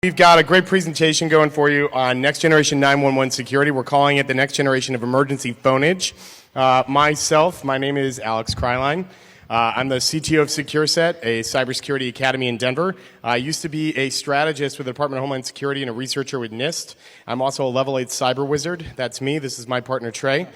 We've got a great presentation going for you on next generation 911 security. We're calling it the next generation of emergency Ph0nage. My name is Alex Kreilein. I'm the CTO of SecureSet, a cybersecurity academy in Denver. I used to be a strategist with the Department of Homeland Security and a researcher with NIST. I'm also a level 8 cyber wizard. That's me. This is my partner, Trey.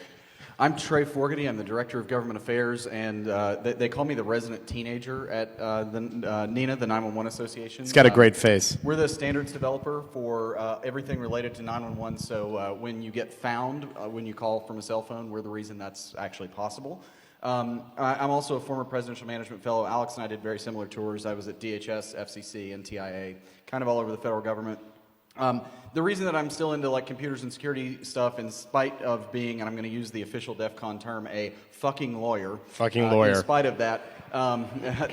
I'm Trey Forgety. I'm the Director of Government Affairs, and they call me the resident teenager at the NENA, the 911 Association. He's got a great face. We're the standards developer for everything related to 911, so when you get found, when you call from a cell phone, we're the reason that's actually possible. I'm also a former presidential management fellow. Alex and I did very similar tours. I was at DHS, FCC, NTIA, kind of all over the federal government. The reason that I'm still into like computers and security stuff, in spite of being, and I'm going to use the official DEF CON term, a fucking lawyer. In spite of that,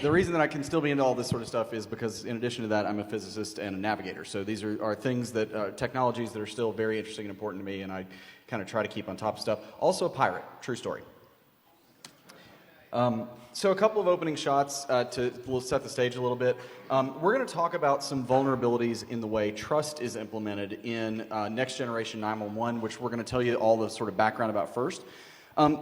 the reason that I can still be into all this sort of stuff is because, in addition to that, I'm a physicist and a navigator. So these are things that technologies that are still very interesting and important to me, and I kind of try to keep on top of stuff. Also a pirate, true story. So a couple of opening shots we'll set the stage a little bit. We're going to talk about some vulnerabilities in the way trust is implemented in next generation 911, which we're going to tell you all the sort of background about first.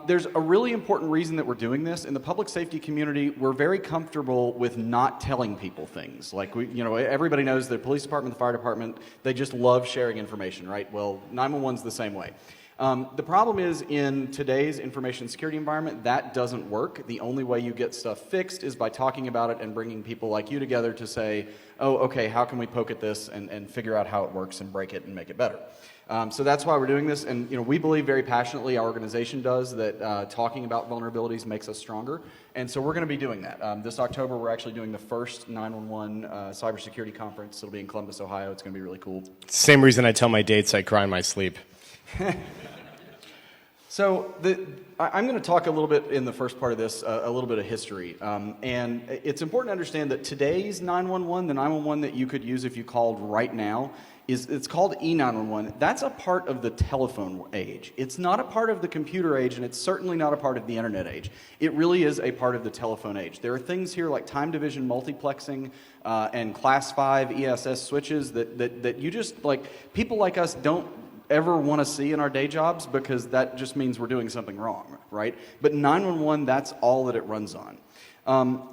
There's a really important reason that we're doing this. In the public safety community, we're very comfortable with not telling people things. Like, everybody knows the police department, the fire department, they just love sharing information, right? Well, 911's the same way. The problem is, in today's information security environment, that doesn't work. The only way you get stuff fixed is by talking about it and bringing people like you together to say, oh, okay, how can we poke at this and figure out how it works and break it and make it better. So that's why we're doing this, and we believe very passionately, our organization does, that talking about vulnerabilities makes us stronger, and so we're going to be doing that. This October, we're actually doing the first 911 cybersecurity conference. It'll be in Columbus, Ohio. It's going to be really cool. Same reason I tell my dates I cry in my sleep. So I'm going to talk a little bit in the first part of this, a little bit of history. And it's important to understand that today's 911, the 911 that you could use if you called right now, it's called E911. That's a part of the telephone age. It's not a part of the computer age, and it's certainly not a part of the internet age. It really is a part of the telephone age. There are things here like time division multiplexing and class 5 ESS switches that you just, like, people like us don't ever want to see in our day jobs, because that just means we're doing something wrong, right? But 911, that's all that it runs on.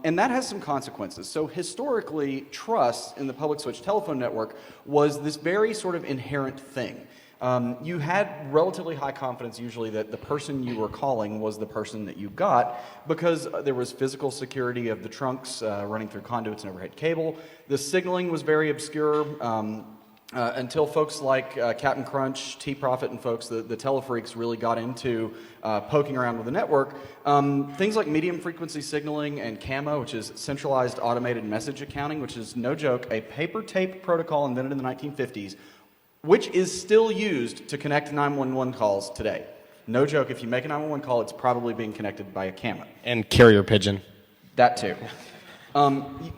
And that has some consequences. So historically, trust in the public switch telephone network was this very sort of inherent thing. You had relatively high confidence usually that the person you were calling was the person that you got, because there was physical security of the trunks running through conduits and overhead cable. The signaling was very obscure. Until folks like Captain Crunch, T-Profit, and folks, the telefreaks, really got into poking around with the network. Things like medium frequency signaling and CAMO, which is centralized automated message accounting, which is, no joke, a paper tape protocol invented in the 1950s, which is still used to connect 911 calls today. No joke, if you make a 911 call, it's probably being connected by a CAMO. And carrier pigeon. That too.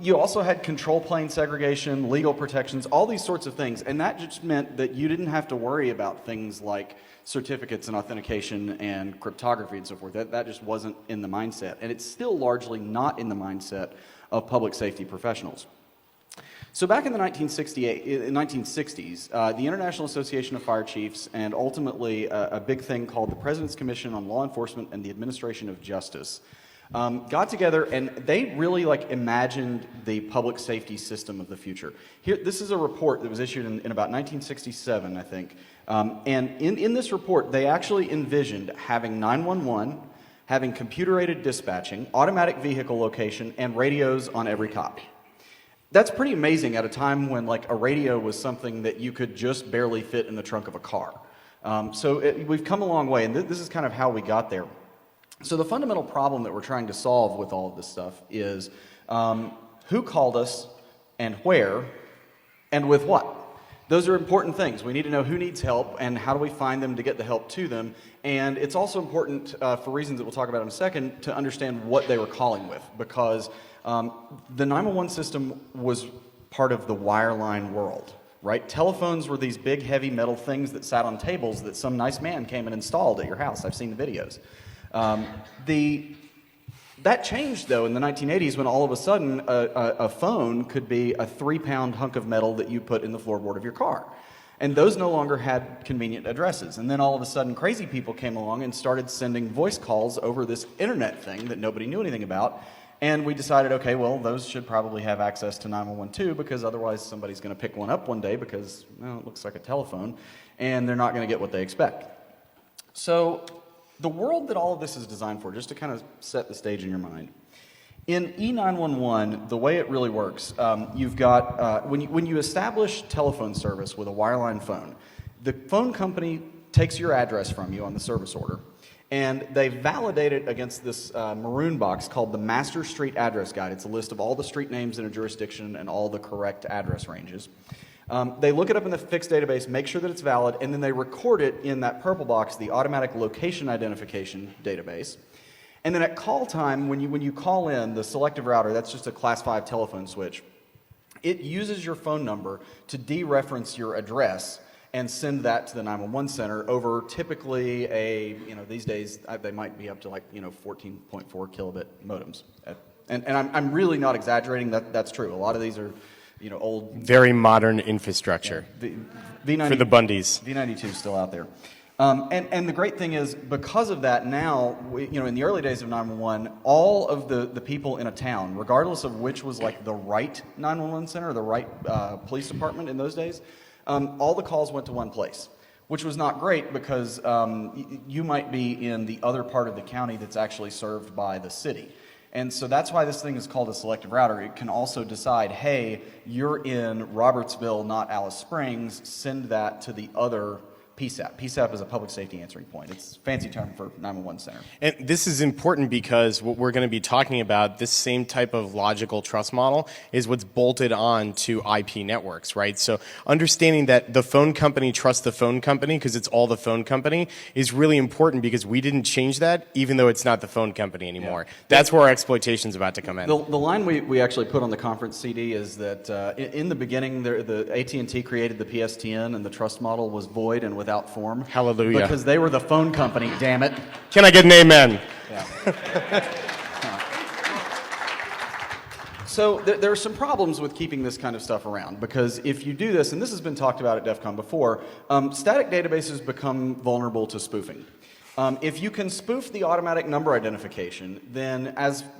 You also had control plane segregation, legal protections, all these sorts of things, and that just meant that you didn't have to worry about things like certificates and authentication and cryptography and so forth. That just wasn't in the mindset, and it's still largely not in the mindset of public safety professionals. So back in the 1960s, the International Association of Fire Chiefs, and ultimately a big thing called the President's Commission on Law Enforcement and the Administration of Justice, got together, and they really imagined the public safety system of the future. Here, this is a report that was issued in about 1967, I think. And in this report, they actually envisioned having 911, having computer-aided dispatching, automatic vehicle location, and radios on every cop. That's pretty amazing at a time when a radio was something that you could just barely fit in the trunk of a car. We've come a long way, and this is kind of how we got there. So the fundamental problem that we're trying to solve with all of this stuff is who called us and where and with what. Those are important things. We need to know who needs help and how do we find them to get the help to them. And it's also important, for reasons that we'll talk about in a second, to understand what they were calling with, because the 911 system was part of the wireline world, right? Telephones were these big, heavy metal things that sat on tables that some nice man came and installed at your house. I've seen the videos. That changed, though, in the 1980s when all of a sudden a phone could be a 3-pound hunk of metal that you put in the floorboard of your car. And those no longer had convenient addresses. And then all of a sudden crazy people came along and started sending voice calls over this internet thing that nobody knew anything about. And we decided, okay, well, those should probably have access to 911 too, because otherwise somebody's going to pick one up one day because, well, it looks like a telephone, and they're not going to get what they expect. So the world that all of this is designed for, just to kind of set the stage in your mind, in E911, the way it really works, you've got, when you establish telephone service with a wireline phone, the phone company takes your address from you on the service order, and they validate it against this maroon box called the Master Street Address Guide. It's a list of all the street names in a jurisdiction and all the correct address ranges. They look it up in the fixed database, make sure that it's valid, and then they record it in that purple box, the automatic location identification database. And then at call time, when you call in, the selective router, that's just a class 5 telephone switch, it uses your phone number to dereference your address and send that to the 911 center over typically these days they might be up to 14.4 kilobit modems. And I'm really not exaggerating, that's true. A lot of these are old. Very modern infrastructure. Yeah, V90, for the Bundys. V92 is still out there. And the great thing is, because of that, now, in the early days of 911, all of the people in a town, regardless of which was the right 911 center or the right police department in those days, all the calls went to one place, which was not great because you might be in the other part of the county that's actually served by the city. And so that's why this thing is called a selective router. It can also decide, hey, you're in Robertsville, not Alice Springs, send that to the other PSAP. PSAP is a public safety answering point. It's a fancy term for 911 center. And this is important because what we're going to be talking about, this same type of logical trust model, is what's bolted on to IP networks, right? So understanding that the phone company trusts the phone company because it's all the phone company is really important because we didn't change that even though it's not the phone company anymore. Yeah. That's where our exploitation is about to come in. The line we actually put on the conference CD is that in the beginning, the AT&T created the PSTN and the trust model was void and without form. Hallelujah. Because they were the phone company, damn it. Can I get an amen? Yeah. So there are some problems with keeping this kind of stuff around, because if you do this, and this has been talked about at DEF CON before, static databases become vulnerable to spoofing. If you can spoof the automatic number identification, then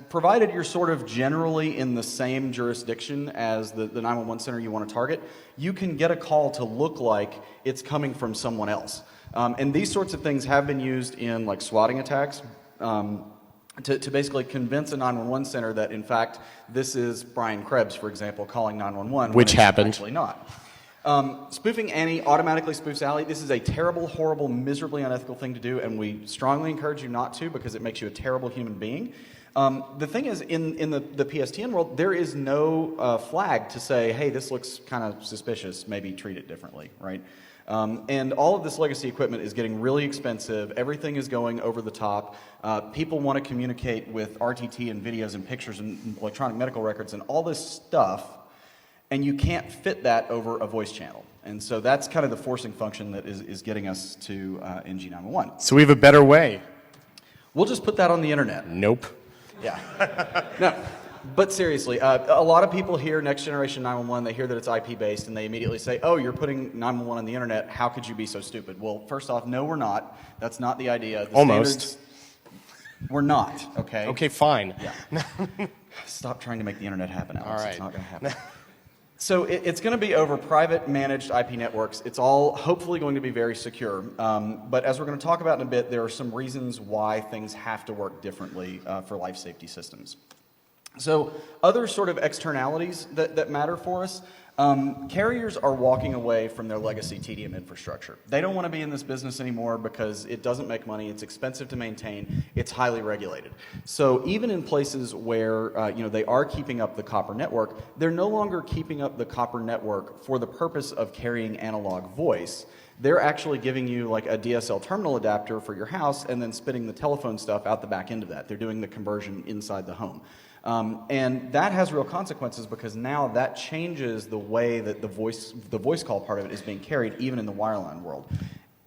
provided you're sort of generally in the same jurisdiction as the 911 center you want to target, you can get a call to look like it's coming from someone else. And these sorts of things have been used in swatting attacks to basically convince a 911 center that, in fact, this is Brian Krebs, for example, calling 911. Which happened. Actually not. Spoofing Annie automatically spoofs Allie. This is a terrible, horrible, miserably unethical thing to do, and we strongly encourage you not to because it makes you a terrible human being. The thing is, in the PSTN world, there is no flag to say, hey, this looks kind of suspicious, maybe treat it differently, right? And all of this legacy equipment is getting really expensive. Everything is going over the top. People want to communicate with RTT and videos and pictures and electronic medical records and all this stuff, and you can't fit that over a voice channel. And so that's kind of the forcing function that is getting us to NG9-1-1. So we have a better way. We'll just put that on the internet. Nope. Yeah. No. But seriously, a lot of people hear next generation 911, they hear that it's IP based, and they immediately say, oh, you're putting 911 on the internet, how could you be so stupid? Well, first off, no, we're not. That's not the idea. The Almost. We're not, okay? Okay, fine. Yeah. Stop trying to make the internet happen, Alex. All right. It's not going to happen. So it's going to be over private managed IP networks. It's all hopefully going to be very secure. But as we're going to talk about in a bit, there are some reasons why things have to work differently for life safety systems. So other sort of externalities that matter for us, carriers are walking away from their legacy TDM infrastructure. They don't want to be in this business anymore because it doesn't make money, it's expensive to maintain, it's highly regulated. So even in places where they are keeping up the copper network, they're no longer keeping up the copper network for the purpose of carrying analog voice. They're actually giving you a DSL terminal adapter for your house and then spitting the telephone stuff out the back end of that. They're doing the conversion inside the home. And that has real consequences because now that changes the way that the voice call part of it is being carried, even in the wireline world.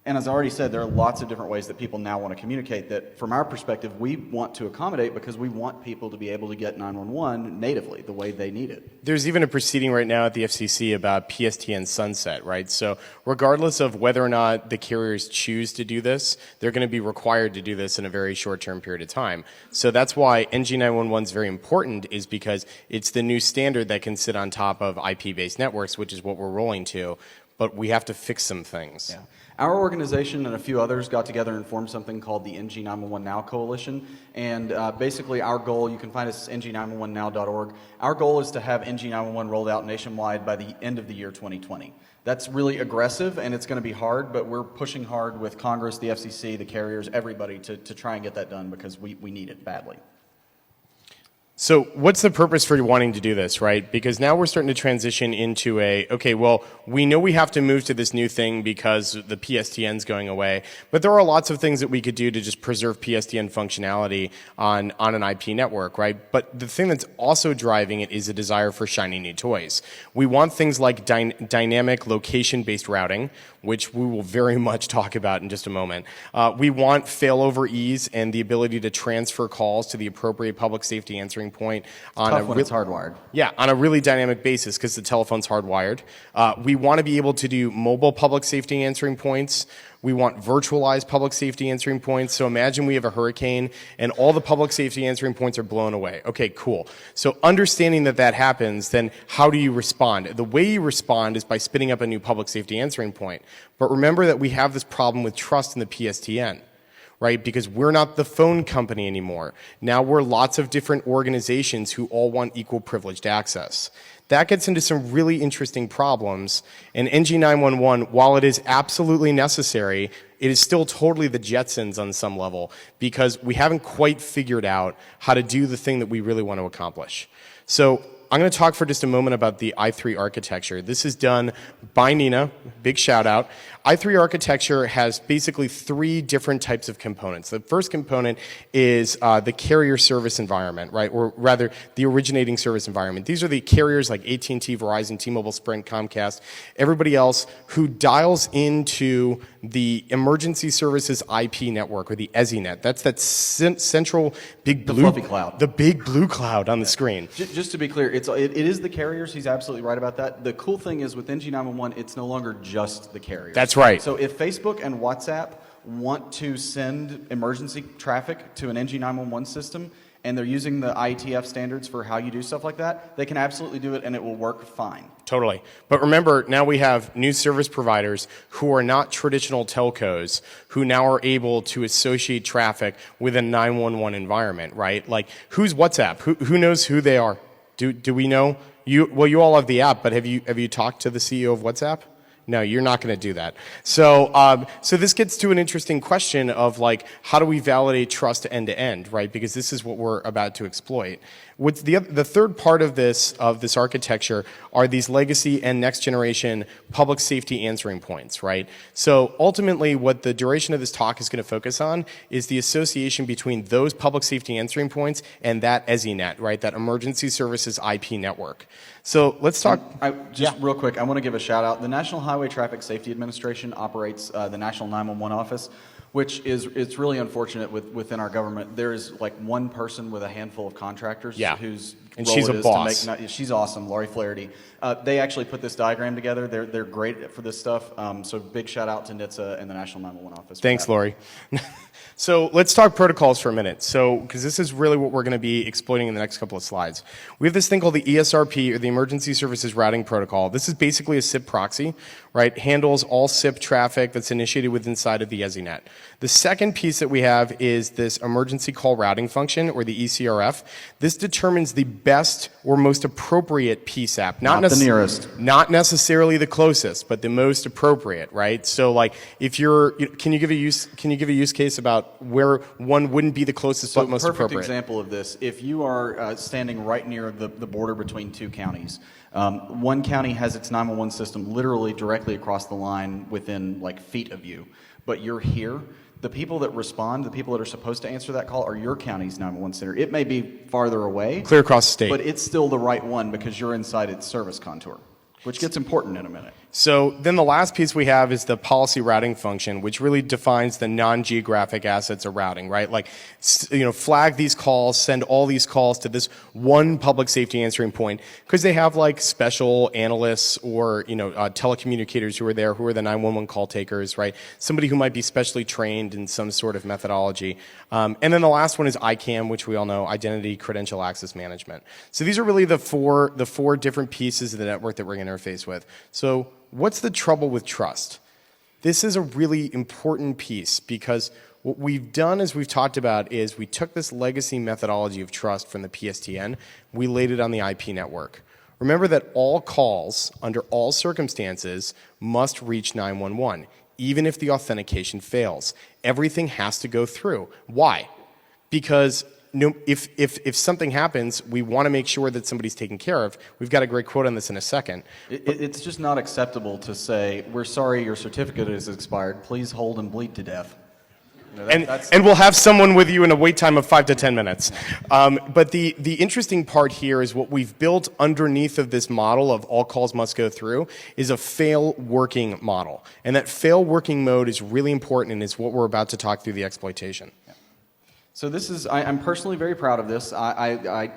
And as I already said, there are lots of different ways that people now want to communicate that, from our perspective, we want to accommodate because we want people to be able to get 911 natively the way they need it. There's even a proceeding right now at the FCC about PSTN sunset, right? So regardless of whether or not the carriers choose to do this, they're going to be required to do this in a very short-term period of time. So that's why NG9-1-1 is very important, is because it's the new standard that can sit on top of IP-based networks, which is what we're rolling to, but we have to fix some things. Yeah. Our organization and a few others got together and formed something called the NG9-1-1 Now Coalition. And basically our goal, you can find us at ng911now.org. Our goal is to have NG9-1-1 rolled out nationwide by the end of the year 2020. That's really aggressive and it's going to be hard, but we're pushing hard with Congress, the FCC, the carriers, everybody to try and get that done because we need it badly. So what's the purpose for wanting to do this, right? Because now we're starting to transition into okay, well, we know we have to move to this new thing because the PSTN's going away, but there are lots of things that we could do to just preserve PSTN functionality on an IP network, right? But the thing that's also driving it is a desire for shiny new toys. We want things like dynamic location-based routing, which we will very much talk about in just a moment. We want failover ease and the ability to transfer calls to the appropriate public safety answering point on tough when it's hardwired. Yeah, on a really dynamic basis because the telephone's hardwired. We want to be able to do mobile public safety answering points. We want virtualized public safety answering points. So imagine we have a hurricane and all the public safety answering points are blown away. Okay, cool. So understanding that that happens, then how do you respond? The way you respond is by spinning up a new public safety answering point. But remember that we have this problem with trust in the PSTN. Right? Because we're not the phone company anymore. Now we're lots of different organizations who all want equal privileged access. That gets into some really interesting problems. And NG9-1-1, while it is absolutely necessary, it is still totally the Jetsons on some level because we haven't quite figured out how to do the thing that we really want to accomplish. So I'm going to talk for just a moment about the i3 architecture. This is done by NENA, big shout out. i3 architecture has basically three different types of components. The first component is the carrier service environment, right? Or rather, the originating service environment. These are the carriers like AT&T, Verizon, T-Mobile, Sprint, Comcast, everybody else who dials into the emergency services IP network, or the EZNet. That's that central big blue, the fluffy cloud. The big blue cloud on the screen. Just to be clear, it is the carriers. He's absolutely right about that. The cool thing is with NG9-1-1, it's no longer just the carriers. That's right. So if Facebook and WhatsApp want to send emergency traffic to an NG9-1-1 system, and they're using the IETF standards for how you do stuff like that, they can absolutely do it and it will work fine. Totally. But remember, now we have new service providers who are not traditional telcos who now are able to associate traffic with a 911 environment, right? Like, who's WhatsApp? Who knows who they are? Do we know? Well, you all have the app, but have you talked to the CEO of WhatsApp? No, you're not going to do that. So, so this gets to an interesting question of like, how do we validate trust end to end, right? Because this is what we're about to exploit. What's the third part of this architecture are these legacy and next generation public safety answering points, right? So ultimately, what the duration of this talk is going to focus on is the association between those public safety answering points and that EZNet, right? That emergency services IP network. So let's talk. Real quick, I want to give a shout out. The National Highway Traffic Safety Administration operates the National 911 Office, which it's really unfortunate within our government. There is like one person with a handful of contractors whose and role she's it a is boss. to make. She's awesome, Lori Flaherty. They actually put this diagram together. They're great for this stuff. So big shout out to NHTSA and the National 911 Office. Thanks, Lori. So let's talk protocols for a minute. So, because this is really what we're going to be exploiting in the next couple of slides. We have this thing called the ESRP, or the Emergency Services Routing Protocol. This is basically a SIP proxy, right? Handles all SIP traffic that's initiated within inside of the EZNet. The second piece that we have is this emergency call routing function, or the ECRF. This determines the best or most appropriate PSAP. Not the nearest. Not necessarily the closest, but the most appropriate, right? So, like, if can you give a use case about where one wouldn't be the closest but most appropriate? Perfect example of this. If you are standing right near the border between two counties, one county has its 911 system literally directly across the line within like feet of you, but you're here. The people that respond, the people that are supposed to answer that call, are your county's 911 center. It may be farther away, clear across the state, but it's still the right one because you're inside its service contour, which gets important in a minute. So then the last piece we have is the policy routing function, which really defines the non-geographic assets of routing, right? Like, flag these calls, send all these calls to this one public safety answering point, because they have like special analysts or, telecommunicators who are there, who are the 911 call takers, right? Somebody who might be specially trained in some sort of methodology. And then the last one is ICAM, which we all know, Identity Credential Access Management. So these are really the four different pieces of the network that we're going to interface with. So what's the trouble with trust? This is a really important piece, because what we've done, as we've talked about, is we took this legacy methodology of trust from the PSTN, we laid it on the IP network. Remember that all calls, under all circumstances, must reach 911, even if the authentication fails. Everything has to go through. Why? Because if something happens, we want to make sure that somebody's taken care of. We've got a great quote on this in a second. It's just not acceptable to say, we're sorry your certificate is expired, please hold and bleed to death. And we'll have someone with you in a wait time of 5 to 10 minutes. But the interesting part here is what we've built underneath of this model of all calls must go through is a fail working model. And that fail working mode is really important, and is what we're about to talk through the exploitation. So this is, I'm personally very proud of this. I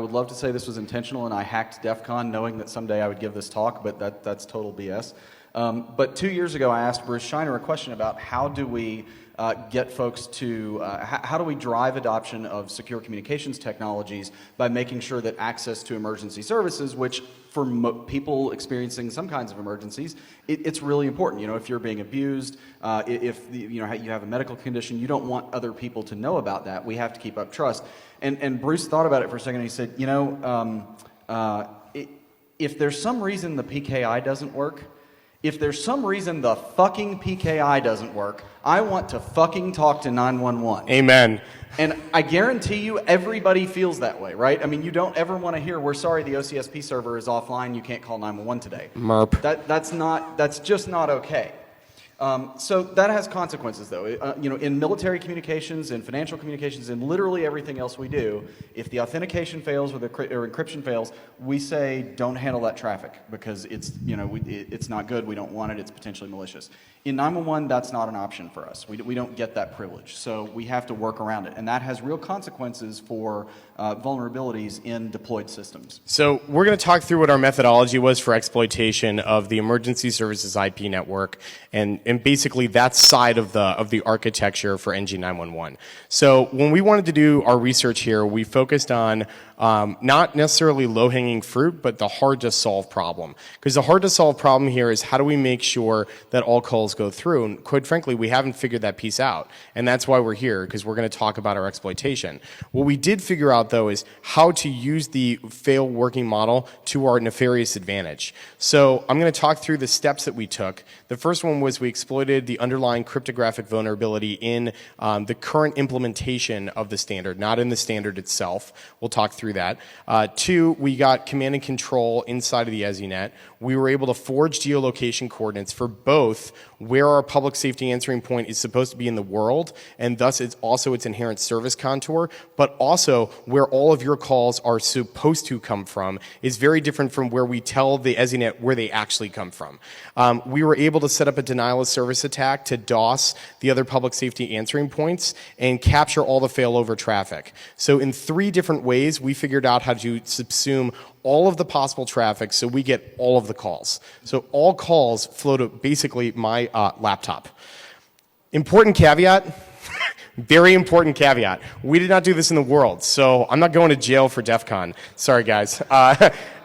would love to say this was intentional and I hacked DEF CON knowing that someday I would give this talk, but that's total BS. But 2 years ago I asked Bruce Shiner a question about how do we get folks to, how do we drive adoption of secure communications technologies by making sure that access to emergency services, which for people experiencing some kinds of emergencies, it's really important. If you're being abused, if you have a medical condition, you don't want other people to know about that. We have to keep up trust. And Bruce thought about it for a second and he said, if there's some reason the PKI doesn't work, if there's some reason the fucking PKI doesn't work, I want to fucking talk to 911. Amen. And I guarantee you everybody feels that way, right? I mean, you don't ever want to hear, we're sorry the OCSP server is offline, you can't call 911 today. MERP. That's just not okay. So that has consequences, though. In military communications, in financial communications, in literally everything else we do, if the authentication fails or encryption fails, we say don't handle that traffic because it's not good. We don't want it. It's potentially malicious. In 911, that's not an option for us. We don't get that privilege, so we have to work around it, and that has real consequences for vulnerabilities in deployed systems. So we're going to talk through what our methodology was for exploitation of the emergency services IP network, and basically that side of the architecture for NG9-1-1. So when we wanted to do our research here, we focused on not necessarily low-hanging fruit, but the hard-to-solve problem. Because the hard-to-solve problem here is how do we make sure that all calls go through? And quite frankly, we haven't figured that piece out. And that's why we're here, because we're going to talk about our exploitation. What we did figure out, though, is how to use the fail working model to our nefarious advantage. So I'm going to talk through the steps that we took. The first one was we exploited the underlying cryptographic vulnerability in the current implementation of the standard, not in the standard itself. We'll talk through that. Two, we got command and control inside of the EZNet. We were able to forge geolocation coordinates for both where our public safety answering point is supposed to be in the world, and thus it's also its inherent service contour, but also where all of your calls are supposed to come from is very different from where we tell the EZNet where they actually come from. We were able to set up a denial of service attack to DOS the other public safety answering points and capture all the failover traffic. So in 3 different ways, we figured out how to subsume all of the possible traffic so we get all of the calls. So all calls flow to basically my laptop. Important caveat, very important caveat. We did not do this in the world, so I'm not going to jail for DEF CON. Sorry, guys.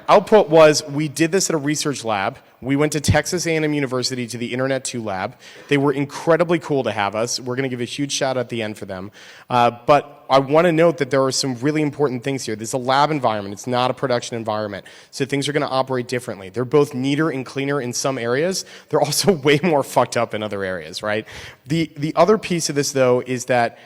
Output was we did this at a research lab. We went to Texas A&M University to the Internet 2 lab. They were incredibly cool to have us. We're going to give a huge shout out at the end for them. But I want to note that there are some really important things here. This is a lab environment. It's not a production environment. So things are going to operate differently. They're both neater and cleaner in some areas. They're also way more fucked up in other areas, right? The other piece of this, though, is that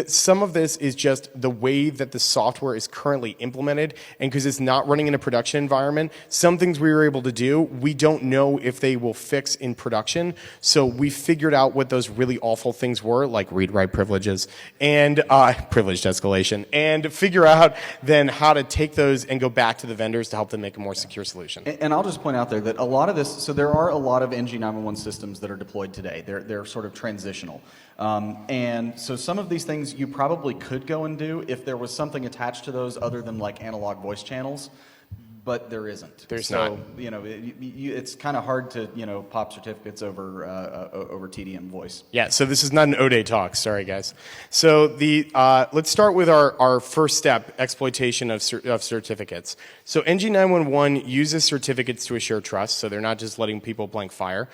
some of this is just the way that the software is currently implemented, and because it's not running in a production environment, some things we were able to do, we don't know if they will fix in production. So we figured out what those really awful things were, like read-write privileges and privileged escalation, and figure out then how to take those and go back to the vendors to help them make a more secure solution. And I'll just point out there that a lot of this, so there are a lot of NG9-1-1 systems that are deployed today. They're sort of transitional. And so some of these things you probably could go and do if there was something attached to those other than like analog voice channels, but there isn't. There's so, not. You know, it's kind of hard to, you know, pop certificates over TDM voice. Yeah, so this is not an O-Day talk. Sorry, guys. So let's start with our first step, exploitation of certificates. So NG9-1-1 uses certificates to assure trust, so they're not just letting people blank fire.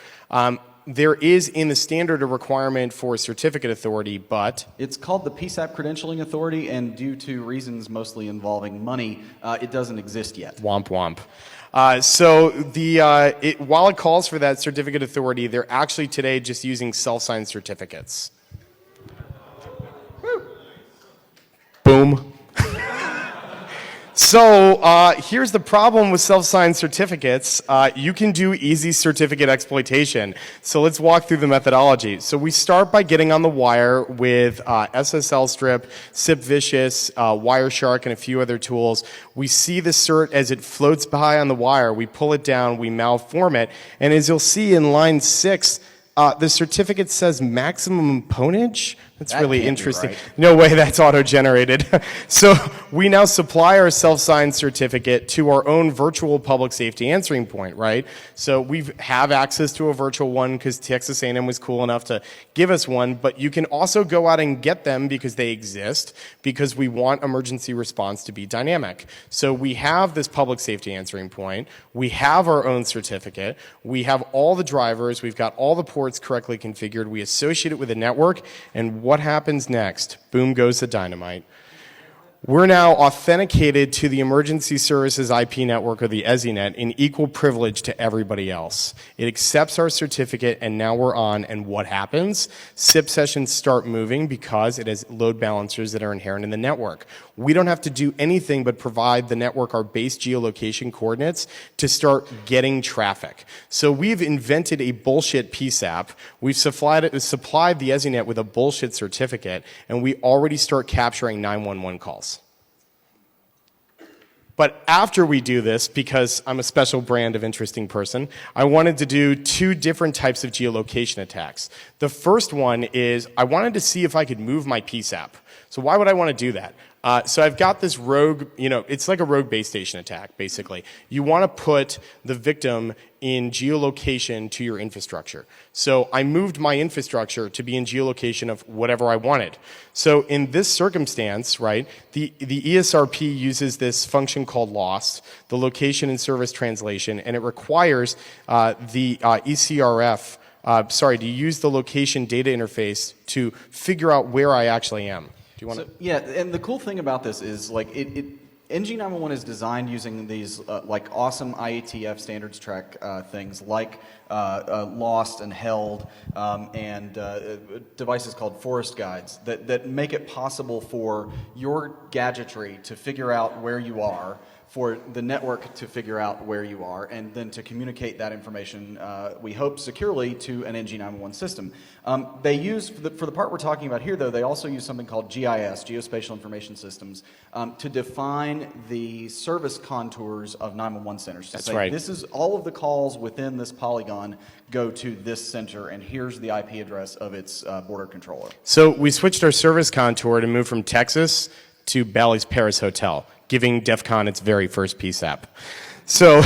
There is in the standard a requirement for certificate authority, but it's called the PSAP Credentialing Authority, and due to reasons mostly involving money, it doesn't exist yet. Womp womp. While it calls for that certificate authority, they're actually today just using self-signed certificates. Woo. Boom. So here's the problem with self-signed certificates. You can do easy certificate exploitation. So let's walk through the methodology. So we start by getting on the wire with SSL strip, SIP-Vicious, Wireshark, and a few other tools. We see the cert as it floats by on the wire. We pull it down, we malform it, and as you'll see in line 6, the certificate says maximum Ph0nage. That's that really can't interesting. Be right. No way that's auto-generated. So we now supply our self-signed certificate to our own virtual public safety answering point, right? So we have access to a virtual one because Texas A&M was cool enough to give us one, but you can also go out and get them because they exist, because we want emergency response to be dynamic. So we have this public safety answering point. We have our own certificate. We have all the drivers. We've got all the ports correctly configured. We associate it with a network, and what happens next? Boom goes the dynamite. We're now authenticated to the Emergency Services IP network, or the EZNet, in equal privilege to everybody else. It accepts our certificate, and now we're on, and what happens? SIP sessions start moving because it has load balancers that are inherent in the network. We don't have to do anything but provide the network our base geolocation coordinates to start getting traffic. So we've invented a bullshit PSAP. We've supplied the EZNet with a bullshit certificate, and we already start capturing 911 calls. But after we do this, because I'm a special brand of interesting person, I wanted to do 2 different types of geolocation attacks. The first one is I wanted to see if I could move my PSAP. So why would I want to do that? So I've got this rogue, it's like a rogue base station attack, basically. You want to put the victim in geolocation to your infrastructure. So I moved my infrastructure to be in geolocation of whatever I wanted. So in this circumstance, right, the ESRP uses this function called lost, the location and service translation, and it requires the ECRF, to use the location data interface to figure out where I actually am. Yeah, and the cool thing about this is like NG9-1-1 is designed using these like awesome IATF standards track things like Lost and Held and devices called forest guides that make it possible for your gadgetry to figure out where you are, for the network to figure out where you are, and then to communicate that information, we hope, securely to an NG9-1-1 system. They use, for the part we're talking about here, though, they also use something called GIS, Geospatial Information Systems, to define the service contours of 911 centers. That's right. This is all of the calls within this polygon go to this center, and here's the IP address of its border controller. So we switched our service contour to move from Texas to Bally's Paris Hotel, giving DEF CON its very first PSAP. So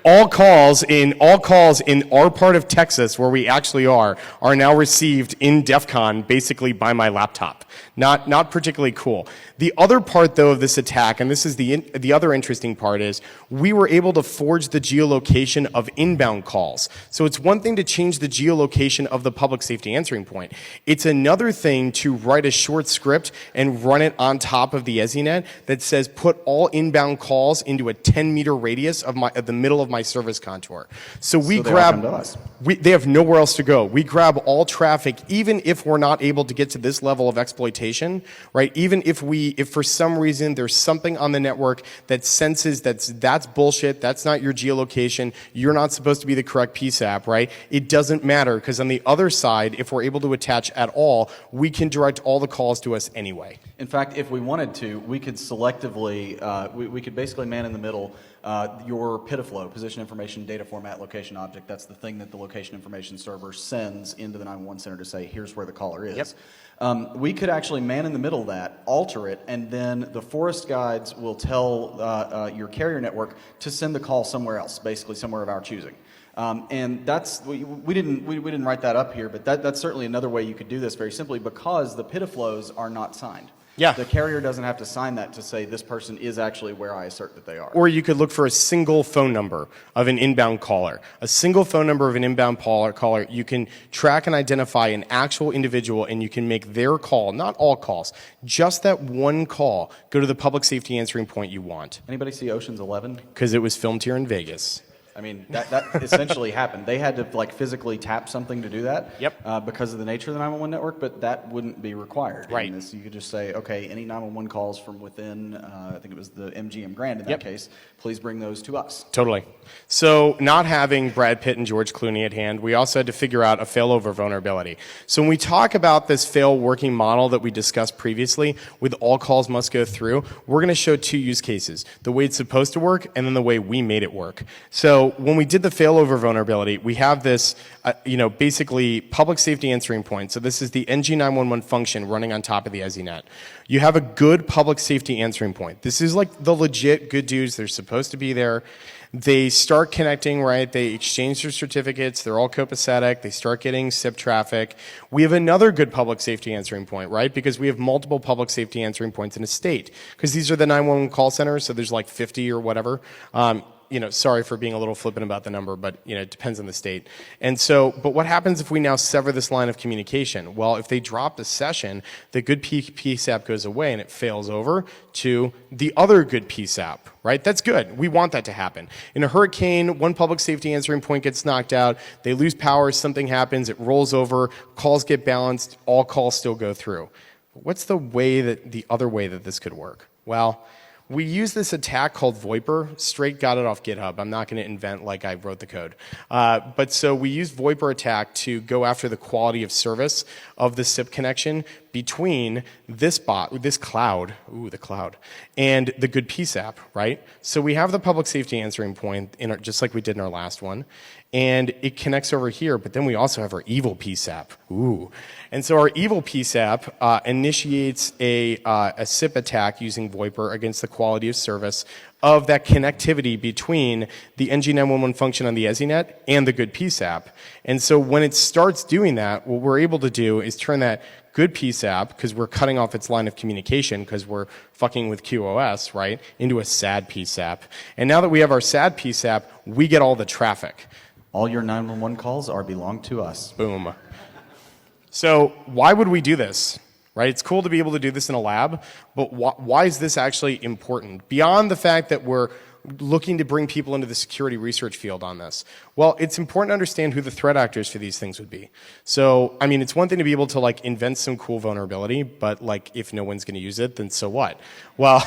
all calls in our part of Texas, where we actually are now received in DEF CON basically by my laptop. Not particularly cool. The other part, though, of this attack, and this is the other interesting part, is we were able to forge the geolocation of inbound calls. So it's one thing to change the geolocation of the public safety answering point. It's another thing to write a short script and run it on top of the EZNet that says put all inbound calls into a 10-meter radius of the middle of my service contour. So we grab. They have nowhere else to go. We grab all traffic, even if we're not able to get to this level of exploitation geolocation, right? Even if for some reason there's something on the network that senses that's bullshit, that's not your geolocation, you're not supposed to be the correct PSAP, right? It doesn't matter, because on the other side, if we're able to attach at all, we can direct all the calls to us anyway. In fact, if we wanted to, we could selectively, we could basically man in the middle your PIDFLO, position information data format location object. That's the thing that the location information server sends into the 911 center to say, here's where the caller is. Yep. We could actually man in the middle of that, alter it, and then the forest guides will tell your carrier network to send the call somewhere else, basically somewhere of our choosing. And that's, we didn't write that up here, but that's certainly another way you could do this very simply, because the PIDFLOs are not signed. Yeah. The carrier doesn't have to sign that to say this person is actually where I assert that they are. Or you could look for a single phone number of an inbound caller. A single phone number of an inbound caller, you can track and identify an actual individual, and you can make their call, not all calls, just that one call, go to the public safety answering point you want. Anybody see Ocean's 11? Because it was filmed here in Vegas. I mean, that essentially happened. They had to physically tap something to do that. Yep. Because of the nature of the 911 network, but that wouldn't be required. Right. And you could just say, okay, any 911 calls from within, I think it was the MGM Grand in that case, please bring those to us. Totally. So not having Brad Pitt and George Clooney at hand, we also had to figure out a failover vulnerability. So when we talk about this fail working model that we discussed previously with all calls must go through, we're going to show two use cases, the way it's supposed to work and then the way we made it work. So when we did the failover vulnerability, we have this, basically public safety answering point. So this is the NG9-1-1 function running on top of the EZNet. You have a good public safety answering point. This is like the legit good dudes. They're supposed to be there. They start connecting, right? They exchange their certificates. They're all copacetic. They start getting SIP traffic. We have another good public safety answering point, right? Because we have multiple public safety answering points in a state. Because these are the 911 call centers, so there's like 50 or whatever. Sorry for being a little flippant about the number, but it depends on the state. And so, but what happens if we now sever this line of communication? Well, if they drop the session, the good PSAP goes away and it fails over to the other good PSAP, right? That's good. We want that to happen. In a hurricane, one public safety answering point gets knocked out, they lose power, something happens, it rolls over, calls get balanced, all calls still go through. What's the other way that this could work? Well, we use this attack called VoIPer. Straight got it off GitHub. I'm not going to invent like I wrote the code. But so we use VoIPer attack to go after the quality of service of the SIP connection between this cloud, the cloud, and the good PSAP, right? So we have the public safety answering point, just like we did in our last one, and it connects over here, but then we also have our evil PSAP. Ooh. And so our evil PSAP initiates a SIP attack using VoIPer against the quality of service of that connectivity between the NG9-1-1 function on the EZNet and the good PSAP. And so when it starts doing that, what we're able to do is turn that good PSAP, because we're cutting off its line of communication because we're fucking with QoS, right, into a sad PSAP. And now that we have our sad PSAP, we get all the traffic. All your 911 calls belong to us. Boom. So why would we do this? Right? It's cool to be able to do this in a lab, but why is this actually important? Beyond the fact that we're looking to bring people into the security research field on this. Well, it's important to understand who the threat actors for these things would be. So, I mean, it's one thing to be able to invent some cool vulnerability, but if no one's going to use it, then so what? Well,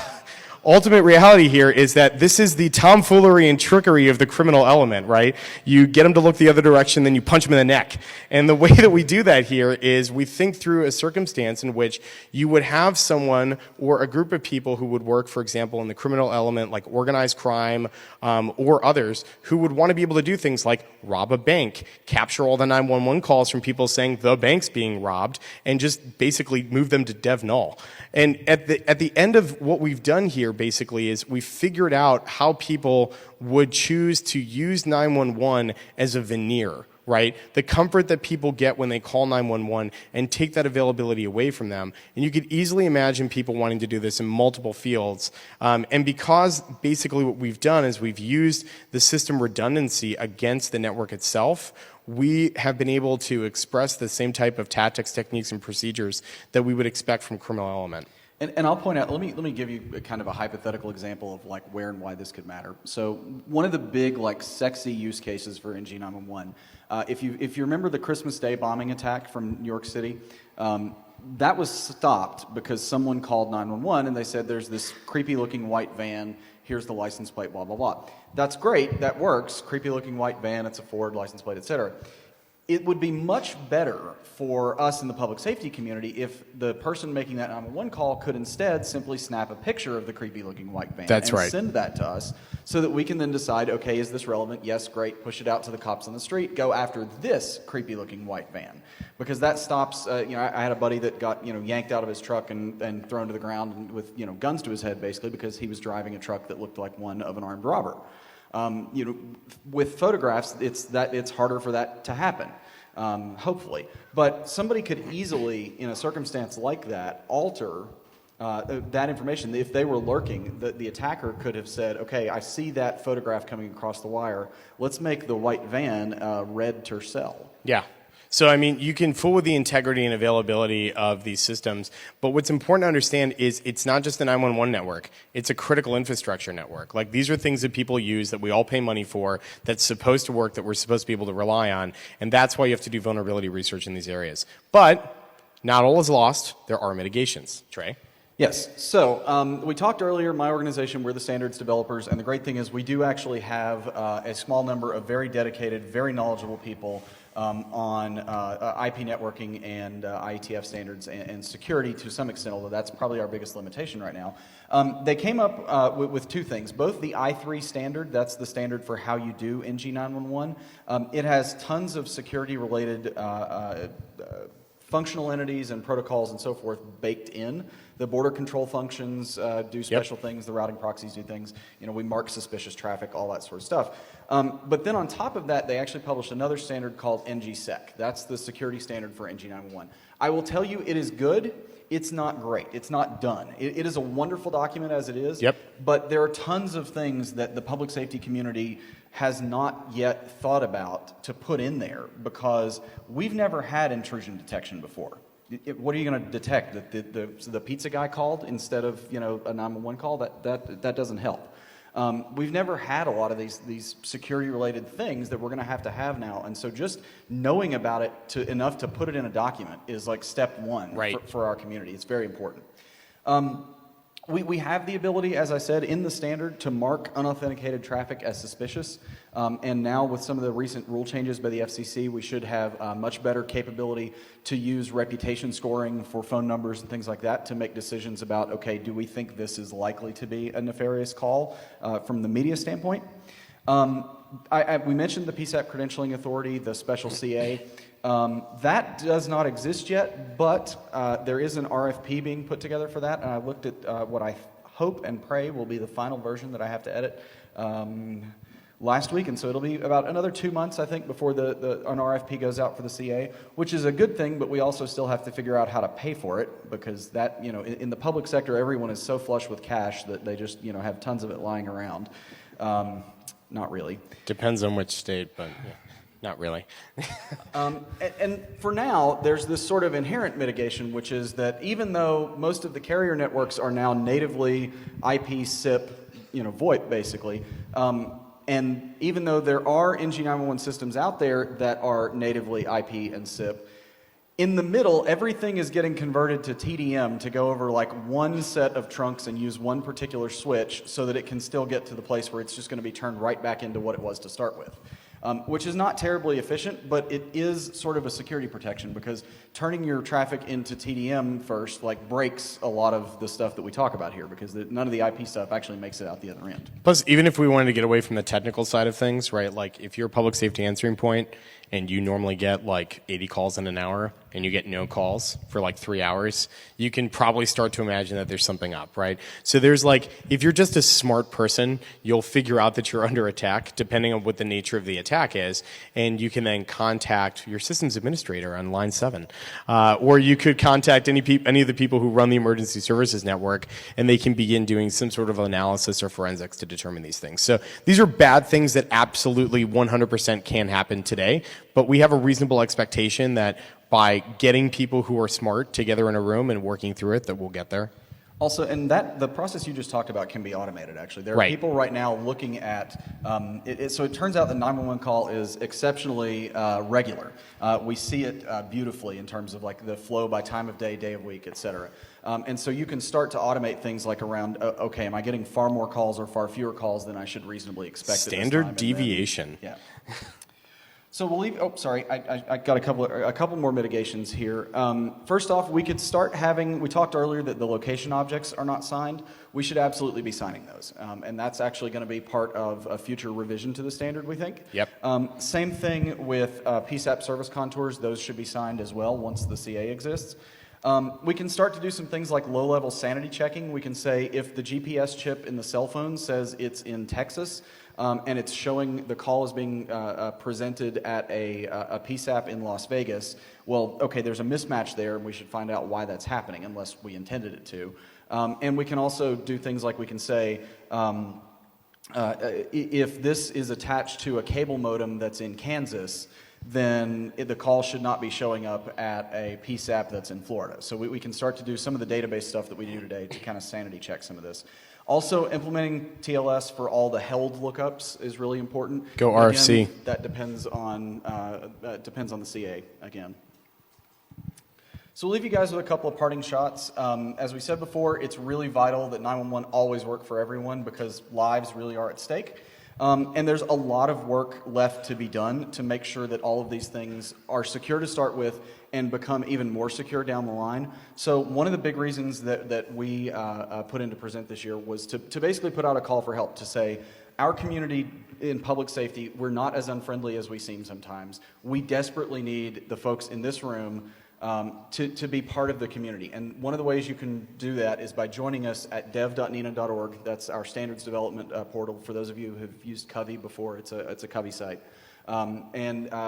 ultimate reality here is that this is the tomfoolery and trickery of the criminal element, right? You get them to look the other direction, then you punch them in the neck. And the way that we do that here is we think through a circumstance in which you would have someone or a group of people who would work, for example, in the criminal element, like organized crime or others, who would want to be able to do things like rob a bank, capture all the 911 calls from people saying the bank's being robbed, and just basically move them to dev null. And at the end of what we've done here, basically, is we figured out how people would choose to use 911 as a veneer, right? The comfort that people get when they call 911 and take that availability away from them. And you could easily imagine people wanting to do this in multiple fields. And because basically what we've done is we've used the system redundancy against the network itself, we have been able to express the same type of tactics, techniques, and procedures that we would expect from criminal element. And I'll point out, let me give you a kind of a hypothetical example of like where and why this could matter. So one of the big like sexy use cases for NG9-1-1, if you remember the Christmas Day bombing attack from New York City, that was stopped because someone called 911 and they said there's this creepy looking white van, here's the license plate, blah, blah, blah. That's great, that works, creepy looking white van, it's a Ford license plate, etc. It would be much better for us in the public safety community if the person making that 911 call could instead simply snap a picture of the creepy looking white van and send that to us so that we can then decide, okay, is this relevant? Yes, great, push it out to the cops on the street, go after this creepy looking white van. Because that stops, I had a buddy that got, yanked out of his truck and thrown to the ground with, guns to his head basically because he was driving a truck that looked like one of an armed robber. With photographs, it's harder for that to happen, hopefully. But somebody could easily, in a circumstance like that, alter that information. If they were lurking, the attacker could have said, okay, I see that photograph coming across the wire. Let's make the white van red Tercel. Yeah. So, I mean, you can fool with the integrity and availability of these systems, but what's important to understand is it's not just a 911 network. It's a critical infrastructure network. Like, these are things that people use that we all pay money for, that's supposed to work, that we're supposed to be able to rely on, and that's why you have to do vulnerability research in these areas. But not all is lost. There are mitigations. Trey? Yes. So we talked earlier, my organization, we're the standards developers, and the great thing is we do actually have a small number of very dedicated, very knowledgeable people on IP networking and IETF standards and security to some extent, although that's probably our biggest limitation right now. They came up with two things. Both the I3 standard, that's the standard for how you do NG9-1-1. It has tons of security-related functional entities and protocols and so forth baked in. The border control functions do special things. The routing proxies do things. We mark suspicious traffic, all that sort of stuff. But then on top of that, they actually published another standard called NGSec. That's the security standard for NG9-1-1. I will tell you, it is good. It's not great. It's not done. It is a wonderful document as it is. But there are tons of things that the public safety community has not yet thought about to put in there because we've never had intrusion detection before. What are you going to detect? That the pizza guy called instead of a 911 call? That doesn't help. We've never had a lot of these security-related things that we're going to have now, and so just knowing about it enough to put it in a document is like step one for our community. It's very important. We have the ability, as I said, in the standard to mark unauthenticated traffic as suspicious. And now with some of the recent rule changes by the FCC, we should have much better capability to use reputation scoring for phone numbers and things like that to make decisions about, okay, do we think this is likely to be a nefarious call from the media standpoint? We mentioned the PSAP Credentialing Authority, the special CA. That does not exist yet, but there is an RFP being put together for that, and I looked at what I hope and pray will be the final version that I have to edit last week, and so it'll be about another 2 months, I think, before an RFP goes out for the CA, which is a good thing, but we also still have to figure out how to pay for it, because that, in the public sector, everyone is so flush with cash that they just, have tons of it lying around. Not really. Depends on which state, but yeah. Not really. And for now, there's this sort of inherent mitigation, which is that even though most of the carrier networks are now natively IP, SIP, VoIP basically, and even though there are NG9-1-1 systems out there that are natively IP and SIP, in the middle, everything is getting converted to TDM to go over like one set of trunks and use one particular switch so that it can still get to the place where it's just going to be turned right back into what it was to start with. Which is not terribly efficient, but it is sort of a security protection because turning your traffic into TDM first breaks a lot of the stuff that we talk about here because none of the IP stuff actually makes it out the other end. Plus, even if we wanted to get away from the technical side of things, right, like if you're a public safety answering point and you normally get like 80 calls in an hour and you get no calls for like 3 hours, you can probably start to imagine that there's something up, right? So there's if you're just a smart person, you'll figure out that you're under attack depending on what the nature of the attack is, and you can then contact your systems administrator on line 7. Or you could contact any of the people who run the emergency services network, and they can begin doing some sort of analysis or forensics to determine these things. So these are bad things that absolutely 100% can happen today, but we have a reasonable expectation that by getting people who are smart together in a room and working through it, that we'll get there. Also, and the process you just talked about can be automated, actually. There are Right. people right now looking at, so it turns out the 911 call is exceptionally regular. We see it beautifully in terms of like the flow by time of day, day of week, et cetera. And so you can start to automate things like around, okay, am I getting far more calls or far fewer calls than I should reasonably expect at this time? Standard And deviation. then, yeah. So we'll leave. Oh, sorry. I got a couple more mitigations here. First off, we could start having. We talked earlier that the location objects are not signed. We should absolutely be signing those, and that's actually going to be part of a future revision to the standard. We think. Yep. Same thing with PSAP service contours. Those should be signed as well once the CA exists. We can start to do some things like low-level sanity checking. We can say if the GPS chip in the cell phone says it's in Texas, and it's showing the call is being presented at a PSAP in Las Vegas, well, okay, there's a mismatch there, and we should find out why that's happening, unless we intended it to. And we can also do things like we can say, if this is attached to a cable modem that's in Kansas, then the call should not be showing up at a PSAP that's in Florida. So we can start to do some of the database stuff that we do today to kind of sanity check some of this. Also, implementing TLS for all the held lookups is really important. Go Again, RFC. that depends on the CA again. So we'll leave you guys with a couple of parting shots. As we said before, it's really vital that 911 always work for everyone because lives really are at stake. And there's a lot of work left to be done to make sure that all of these things are secure to start with and become even more secure down the line. So one of the big reasons that we put in to present this year was to basically put out a call for help to say, our community in public safety, we're not as unfriendly as we seem sometimes. We desperately need the folks in this room to be part of the community. And one of the ways you can do that is by joining us at dev.nena.org. That's our standards development portal. For those of you who've used CovEE before, it's a CovEE site.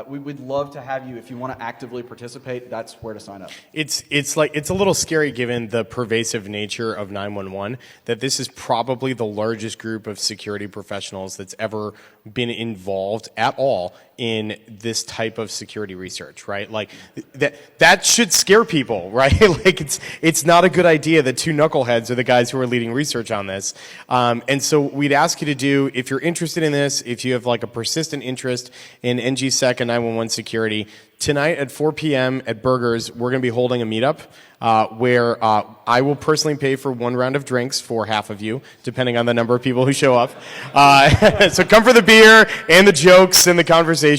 We would love to have you, if you want to actively participate, that's where to sign up. It's a little scary given the pervasive nature of 911 that this is probably the largest group of security professionals that's ever been involved at all in this type of security research, right? Like that should scare people, right? Like it's not a good idea that two knuckleheads are the guys who are leading research on this. And so we'd ask you to do, if you're interested in this, if you have like a persistent interest in NGSec and 911 security, tonight at 4 p.m. at Burgers, we're going to be holding a meetup where I will personally pay for one round of drinks for half of you, depending on the number of people who show up. So come for the beer and the jokes and the conversation.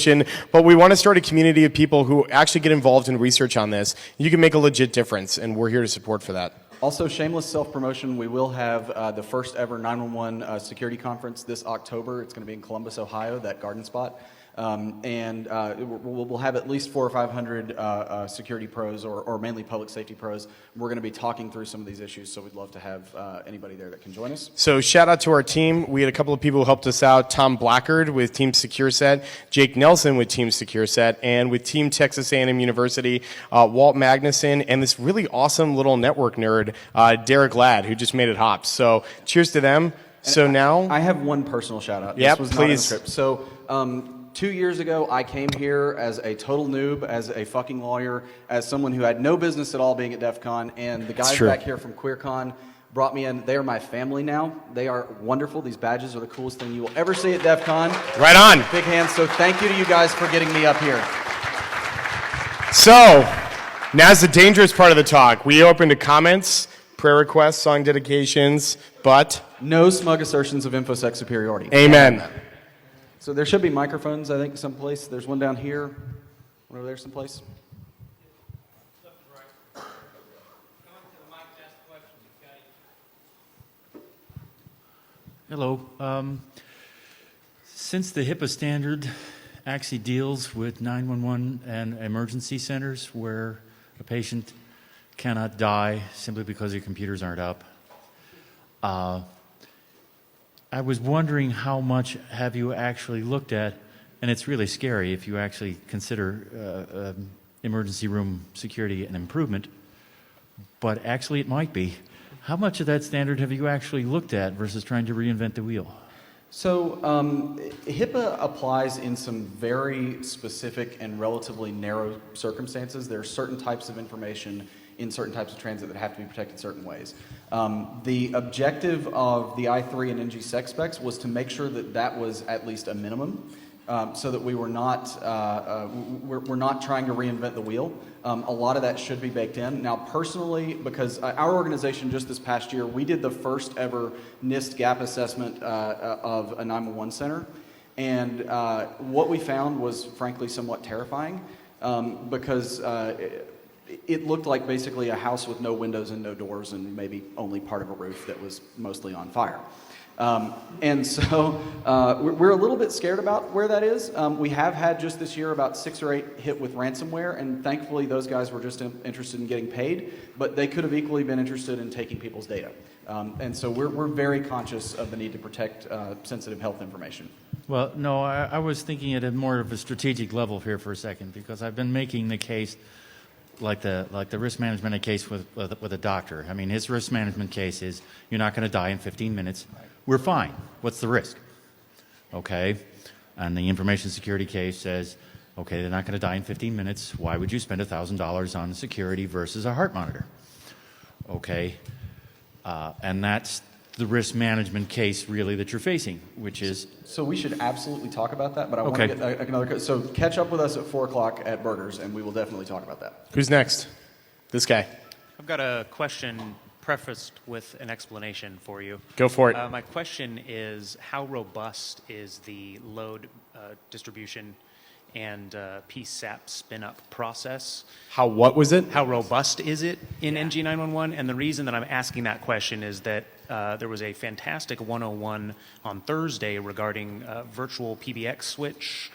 But we want to start a community of people who actually get involved in research on this. You can make a legit difference, and we're here to support for that. Also, shameless self-promotion, we will have the first ever 911 security conference this October. It's going to be in Columbus, Ohio, that garden spot. We'll have at least 400 or 500 security pros or mainly public safety pros. We're going to be talking through some of these issues, so we'd love to have anybody there that can join us. So shout out to our team. We had a couple of people who helped us out. Tom Blackard with Team SecureSet, Jake Nelson with Team SecureSet, and with Team Texas A&M University, Walt Magnuson, and this really awesome little network nerd, Derek Ladd, who just made it hop. So cheers to them. So now I have one personal shout out. Yep, this was please. Not in the script. So 2 years ago, I came here as a total noob, as a fucking lawyer, as someone who had no business at all being at DEF CON, and the guys back here from QueerCon brought me in. They are my family now. They are wonderful. These badges are the coolest thing you will ever see at DEF CON. Right on. Big hands. So thank you to you guys for getting me up here. So now's the dangerous part of the talk. We open to comments, prayer requests, song dedications, but no smug assertions of InfoSec superiority. Amen. So there should be microphones, I think, someplace. There's one down here, one over there someplace. Hello. Since the HIPAA standard actually deals with 911 and emergency centers where a patient cannot die simply because their computers aren't up, I was wondering how much have you actually looked at, and it's really scary if you actually consider emergency room security an improvement, but actually it might be. How much of that standard have you actually looked at versus trying to reinvent the wheel? So HIPAA applies in some very specific and relatively narrow circumstances. There are certain types of information in certain types of transit that have to be protected certain ways. The objective of the I3 and NG sec specs was to make sure that that was at least a minimum, so that we were not we're not trying to reinvent the wheel. A lot of that should be baked in. Now, personally, because our organization just this past year, we did the first ever NIST gap assessment of a 911 center, and what we found was frankly somewhat terrifying, because it looked like basically a house with no windows and no doors and maybe only part of a roof that was mostly on fire. And so we're a little bit scared about where that is. We have had just this year about 6 or 8 hit with ransomware, and thankfully those guys were just interested in getting paid, but they could have equally been interested in taking people's data. And so we're very conscious of the need to protect sensitive health information. Well, no, I was thinking at a more of a strategic level here for a second, because I've been making the case like the risk management case with a doctor. I mean, his risk management case is you're not going to die in 15 minutes. Right. We're fine. What's the risk? Okay. And the information security case says, okay, they're not going to die in 15 minutes. Why would you spend $1,000 on security versus a heart monitor? Okay. And that's the risk management case really that you're facing, which is... So we should absolutely talk about that, but I want to get another... So catch up with us at 4 o'clock at Burgers, and we will definitely talk about that. Who's next? This guy. I've got a question prefaced with an explanation for you. Go for it. My question is, how robust is the load distribution and PSAP spin-up process? What was it? How robust is it in NG9-1-1? And the reason that I'm asking that question is that there was a fantastic 101 on Thursday regarding virtual PBX switch,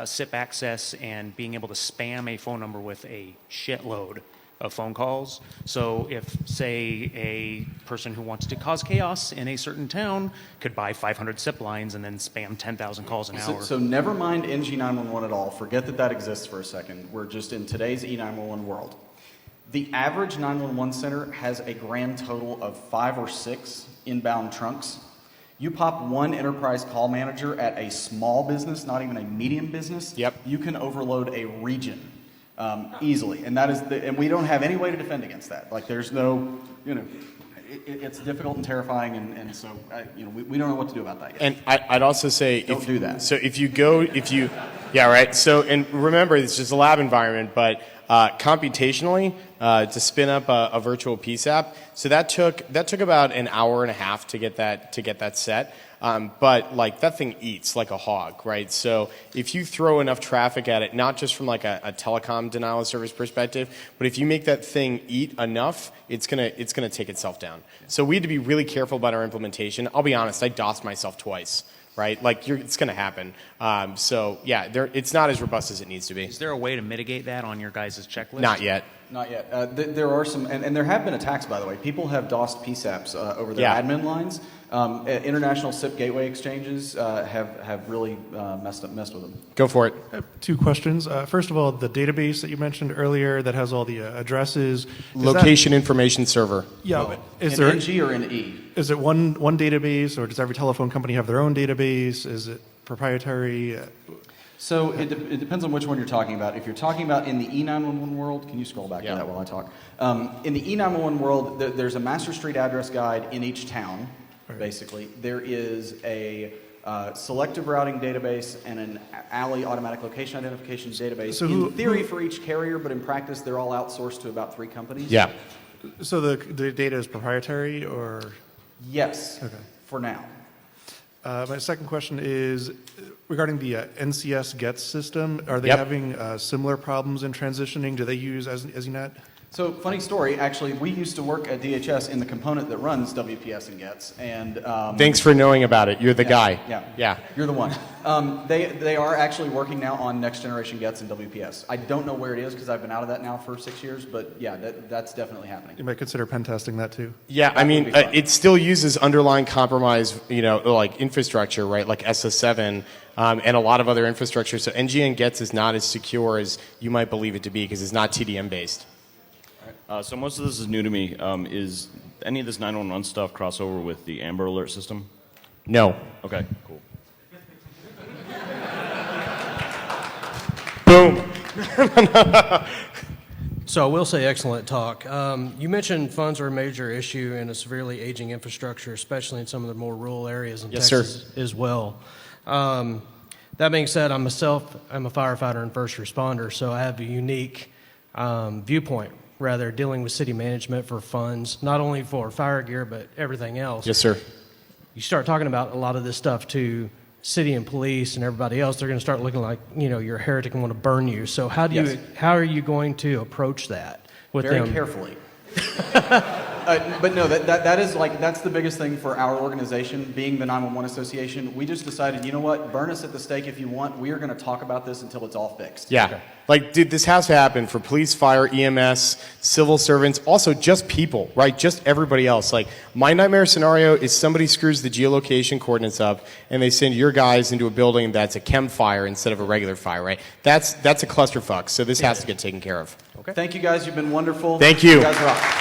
SIP access, and being able to spam a phone number with a shitload of phone calls. So if, say, a person who wants to cause chaos in a certain town could buy 500 SIP lines and then spam 10,000 calls an hour. So never mind NG9-1-1 at all. Forget that exists for a second. We're just in today's E911 world. The average 911 center has a grand total of 5 or 6 inbound trunks. You pop one enterprise call manager at a small business, not even a medium business, you can overload a region easily. And that is and we don't have any way to defend against that. Like, there's no, it's difficult and terrifying, and so we don't know what to do about that yet. And I'd also say don't do that. So yeah, right. So, and remember, it's just a lab environment, but computationally to spin up a virtual PSAP, so that took about an hour and a half to get that set. But like that thing eats like a hog, right? So if you throw enough traffic at it, not just from like a telecom denial of service perspective, but if you make that thing eat enough, it's gonna take itself down. So we had to be really careful about our implementation. I'll be honest, I DOSed myself twice, right? Like it's gonna happen. So yeah, it's not as robust as it needs to be. Is there a way to mitigate that on your guys' checklist? Not yet. Not yet. There are some, and there have been attacks, by the way. People have DOSed PSAPs over their admin lines. International SIP gateway exchanges have really messed with them. Go for it. I have 2 questions. First of all, the database that you mentioned earlier that has all the addresses. Location information server. Yeah. But is there NG or NE? Is it one database, or does every telephone company have their own database? Is it proprietary? So it depends on which one you're talking about. If you're talking about in the E911 world, can you scroll back to that while I talk? In the E911 world, there's a master street address guide in each town, basically. There is a selective routing database and an alley automatic location identification database. So in theory for each carrier, but in practice, they're all outsourced to about 3 companies. Yeah. So the data is proprietary, or? Yes, for now. My second question is regarding the NCS GETS system. Are they having similar problems in transitioning? Do they use EZNet? So, funny story, actually, we used to work at DHS in the component that runs WPS and GETS. And thanks for knowing about it. You're the guy. Yeah. You're the one. They are actually working now on next generation GETS and WPS. I don't know where it is because I've been out of that now for 6 years, but yeah, that's definitely happening. You might consider pen testing that too. Yeah, I mean, it still uses underlying compromise, like infrastructure, right? Like SS7 and a lot of other infrastructure. So NGN GETS is not as secure as you might believe it to be because it's not TDM based. So most of this is new to me. Is any of this 911 stuff crossover with the Amber Alert system? No. Okay, cool. Boom. So I will say excellent talk. You mentioned funds are a major issue in a severely aging infrastructure, especially in some of the more rural areas in Yes, sir. Texas as well. That being said, I'm a firefighter and first responder, so I have a unique viewpoint, rather, dealing with city management for funds, not only for fire gear, but everything else. Yes, sir. You start talking about a lot of this stuff to city and police and everybody else, they're going to start looking like, you're a heretic and want to burn you. So how are you going to approach that with Very them? carefully. But no, that's the biggest thing for our organization, being the 911 Association. We just decided, you know what, burn us at the stake if you want. We are going to talk about this until it's all fixed. Yeah. Okay. Like, dude, this has to happen for police, fire, EMS, civil servants, also just people, right? Just everybody else. Like, my nightmare scenario is somebody screws the geolocation coordinates up and they send your guys into a building that's a chem fire instead of a regular fire, right? That's a clusterfuck. So this has to get taken care of. Thank you guys. You've been wonderful. Thank you. You guys rock.